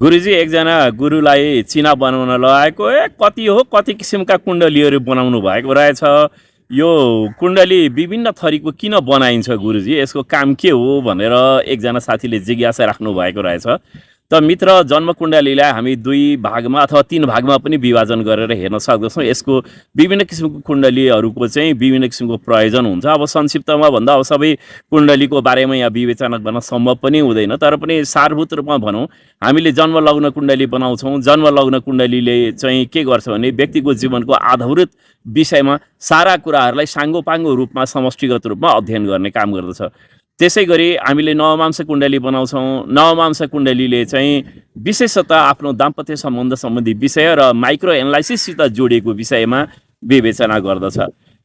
गुरुजी एकजना गुरुलाई चिना बनाउन लगाएको कति हो कति किसिमका कुण्डलीहरू बनाउनु भएको रहेछ। यो कुण्डली विभिन्न थरीको किन बनाइन्छ गुरुजी, यसको काम के हो भनेर एकजना साथीले जिज्ञासा राख्नु भएको रहेछ। त मित्र, जन्म कुण्डलीलाई हामी 2 भागमा अथवा 3 भागमा पनि विभाजन गरेर हेर्न सक्दछौँ। यसको विभिन्न किसिमको कुण्डलीहरूको चाहिँ विभिन्न किसिमको प्रयोजन हुन्छ। अब संक्षिप्तमा भन्दा अब सबै कुण्डलीको बारेमा यहाँ विवेचना गर्न सम्भव पनि हुँदैन, तर पनि सारभूत रूपमा भनौँ, हामीले जन्म लग्न कुण्डली बनाउँछौँ। जन्म लग्न कुण्डलीले चाहिँ के गर्छ भने व्यक्तिको जीवनको आधारभूत विषयमा सारा कुराहरूलाई साङ्गोपाङ्गो रूपमा समष्टिगत रूपमा अध्ययन गर्ने काम गर्दछ। त्यसै गरी हामीले नवमांश कुण्डली बनाउँछौँ। नवमांश कुण्डलीले चाहिँ विशेषतः आफ्नो दाम्पत्य सम्बन्ध सम्बन्धी विषय र माइक्रो एनालाइसिससित जोडिएको विषयमा विवेचना गर्दछ।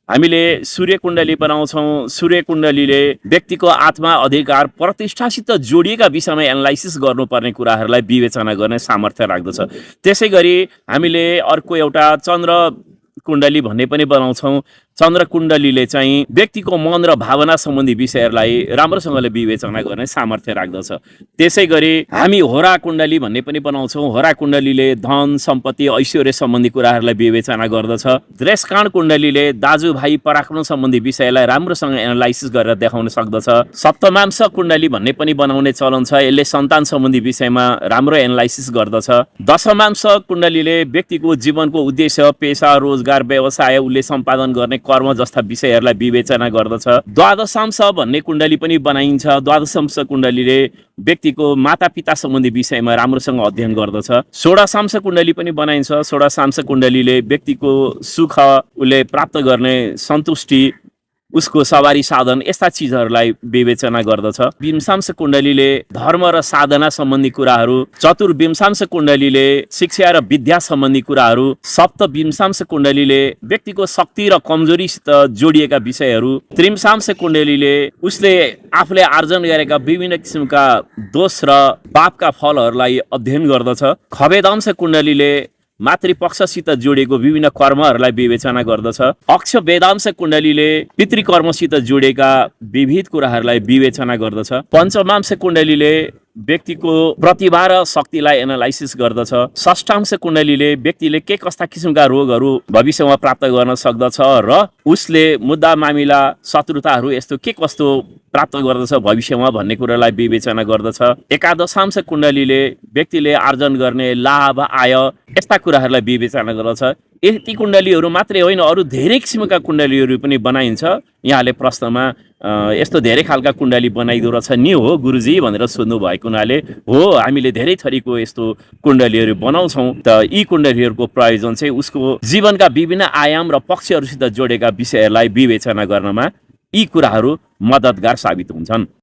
हामीले सूर्य कुण्डली बनाउँछौँ। सूर्य कुण्डलीले व्यक्तिको आत्मा, अधिकार, प्रतिष्ठासित जोडिएका विषयमा एनालाइसिस गर्नुपर्ने कुराहरूलाई विवेचना गर्ने सामर्थ्य राख्दछ। त्यसै गरी हामीले अर्को एउटा चन्द्र कुण्डली भन्ने पनि बनाउँछौँ। चन्द्र कुण्डलीले चाहिँ व्यक्तिको मन र भावना सम्बन्धी विषयहरूलाई राम्रोसँगले विवेचना गर्ने सामर्थ्य राख्दछ। त्यसै गरी हामी होरा कुण्डली भन्ने पनि बनाउँछौँ। होरा कुण्डलीले धन, सम्पत्ति, ऐश्वर्य सम्बन्धी कुराहरूलाई विवेचना गर्दछ। दृष्काण कुण्डलीले दाजुभाइ, पराक्रम सम्बन्धी विषयलाई राम्रोसँग एनालाइसिस गरेर देखाउन सक्दछ। सप्तमांश कुण्डली भन्ने पनि बनाउने चलन छ। यसले सन्तान सम्बन्धी विषयमा राम्रो एनालाइसिस गर्दछ। दशमांश कुण्डलीले व्यक्तिको जीवनको उद्देश्य, पेसा, रोजगार, व्यवसाय, उसले सम्पादन गर्ने कर्म जस्ता विषयहरूलाई विवेचना गर्दछ। द्वादशांश भन्ने कुण्डली पनि बनाइन्छ। द्वादशांश कुण्डलीले व्यक्तिको मातापिता सम्बन्धी विषयमा राम्रोसँग अध्ययन गर्दछ। षोडशांश कुण्डली पनि बनाइन्छ। षोडशांश कुण्डलीले व्यक्तिको सुख, उसले प्राप्त गर्ने सन्तुष्टि, उसको सवारी साधन, यस्ता चिजहरूलाई विवेचना गर्दछ। विंशांश कुण्डलीले धर्म र साधना सम्बन्धी कुराहरू। चतुर्विंशांश कुण्डलीले शिक्षा र विद्या सम्बन्धी कुराहरू। सप्तविंशांश कुण्डलीले व्यक्तिको शक्ति र कमजोरीसित जोडिएका विषयहरू। त्रिंशांश कुण्डलीले उसले आफूले आर्जन गरेका विभिन्न किसिमका दोष र पापका फलहरूलाई अध्ययन गर्दछ। खवेदांश कुण्डलीले मातृपक्षसित जोडिएको विभिन्न कर्महरूलाई विवेचना गर्दछ। अक्ष वेदांश कुण्डलीले पितृकर्मसित जोडिएका विविध कुराहरूलाई विवेचना गर्दछ। पञ्चमांश कुण्डलीले व्यक्तिको प्रतिभा र शक्तिलाई एनालाइसिस गर्दछ। षष्ठांश कुण्डलीले व्यक्तिले के कस्ता किसिमका रोगहरू भविष्यमा प्राप्त गर्न सक्दछ र उसले मुद्दा मामिला, शत्रुताहरू यस्तो के कस्तो प्राप्त गर्दछ भविष्यमा भन्ने कुरालाई विवेचना गर्दछ। एकादशांश कुण्डलीले व्यक्तिले आर्जन गर्ने लाभ, आय, यस्ता कुराहरूलाई विवेचना गर्दछ। यति कुण्डलीहरू मात्रै होइन, अरू धेरै किसिमका कुण्डलीहरू पनि बनाइन्छ। यहाँले प्रश्नमा यस्तो धेरै खालका कुण्डली बनाइदो रहेछ नि हो गुरुजी भनेर सोध्नु भएको हुनाले हो, हामीले धेरै थरीको यस्तो कुण्डलीहरू बनाउँछौँ। त यी कुण्डलीहरूको प्रयोजन चाहिँ उसको जीवनका विभिन्न आयाम र पक्षहरूसित जोडेका विषयहरूलाई विवेचना गर्नमा यी कुराहरू मद्दतगार साबित हुन्छन्।